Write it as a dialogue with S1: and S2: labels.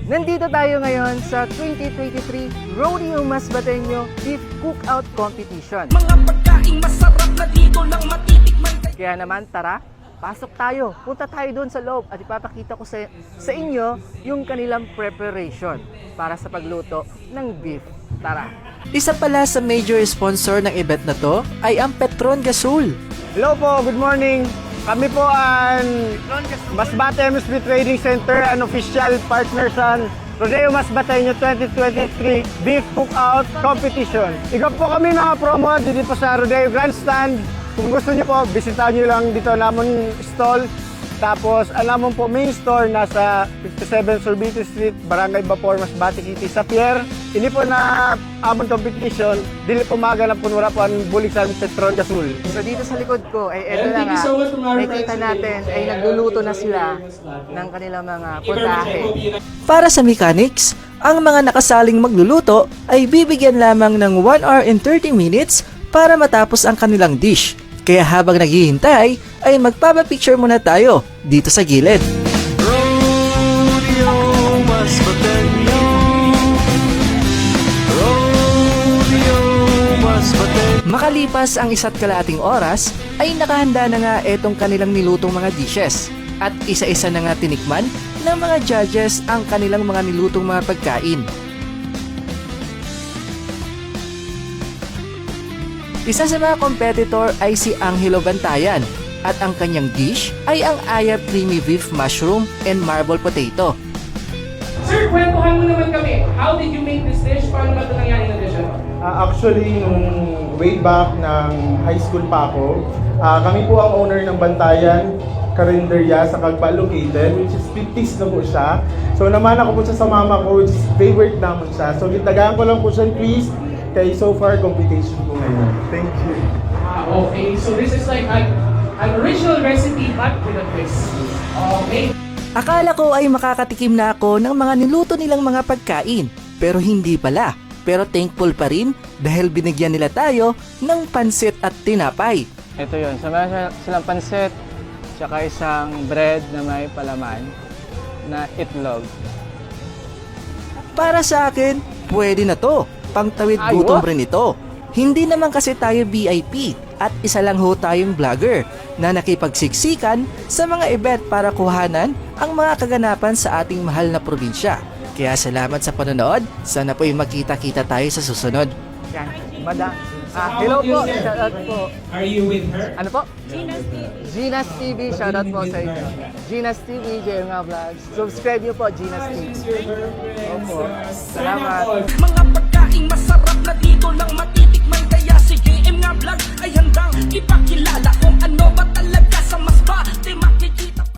S1: Nandito tayo ngayon sa 2023 Rodeo Masbateño Beef Cookout Competition.
S2: Mga pagkaing masarap na dito lang matitikman.
S1: Kaya naman tara, pasok tayo. Punta tayo doon sa loob at ipapakita ko sa inyo yung kanilang preparation para sa pagluto ng beef. Tara!
S3: Isa pala sa major sponsor ng event na to ay ang Petron Gasol.
S4: Hello po, good morning. Kami po ang Masbate MSB Trading Center, an official partner sa Rodeo Masbateño 2023 Beef Cookout Competition. Ikaw po kami naka-promo dito po sa Rodeo Grandstand. Kung gusto niyo po, bisitahin niyo lang dito namon stall. Tapos, alam mo po, main store nasa 57 Sorbito Street, Barangay Bapor, Masbate City, sa Pier. Ini po na amon competition, dili po maganap po nura po ang bulig sa Petron Gasol.
S1: So dito sa likod ko ay eto na nga, nakikita natin ay nagluluto na sila ng kanilang mga putahe.
S3: Para sa mechanics, ang mga nakasaling magluluto ay bibigyan lamang ng 1 hour and 30 minutes para matapos ang kanilang dish. Kaya habang naghihintay, ay magpapapicture muna tayo dito sa gilid.
S2: Rodeo Masbateño. Rodeo Masbateño.
S3: Makalipas ang isa't kalahating oras, ay nakahanda na nga etong kanilang nilutong mga dishes. At isa-isa na nga tinikman ng mga judges ang kanilang mga nilutong mga pagkain. Isa sa mga competitor ay si Angelo Bantayan at ang kanyang dish ay ang Aya Creamy Beef Mushroom and Marble Potato.
S5: Sir, kwentuhan mo naman kami. How did you make this dish? Paano ba ito nangyari na dish?
S4: Actually, nung way back ng high school pa ako, kami po ang owner ng Bantayan Carinderia sa Cagba located, which is 50s na po siya. So naman ako po siya sa mama ko, which is favorite naman siya. So gitagaan ko lang po siya ng twist. Kaya so far, competition po ngayon. Thank you.
S5: Okay, so this is like an original recipe but with a twist. Okay.
S3: Akala ko ay makakatikim na ako ng mga niluto nilang mga pagkain, pero hindi pala. Pero thankful pa rin dahil binigyan nila tayo ng pansit at tinapay.
S1: Ito yun, sama silang pansit, tsaka isang bread na may palaman na itlog.
S3: Para sa akin, pwede na to. Pangtawid gutom rin ito. Hindi naman kasi tayo VIP at isa lang ho tayong vlogger na nakipagsiksikan sa mga event para kuhanan ang mga kaganapan sa ating mahal na probinsya. Kaya salamat sa panonood. Sana po'y magkita-kita tayo sa susunod.
S1: Yan, madam. Hello po, shoutout po.
S5: Are you with her?
S1: Ano po? Gina's TV, shoutout po sa inyo. Gina's TV, JMA Vlogs. Subscribe niyo po, Gina's TV. Opo, salamat.
S2: Mga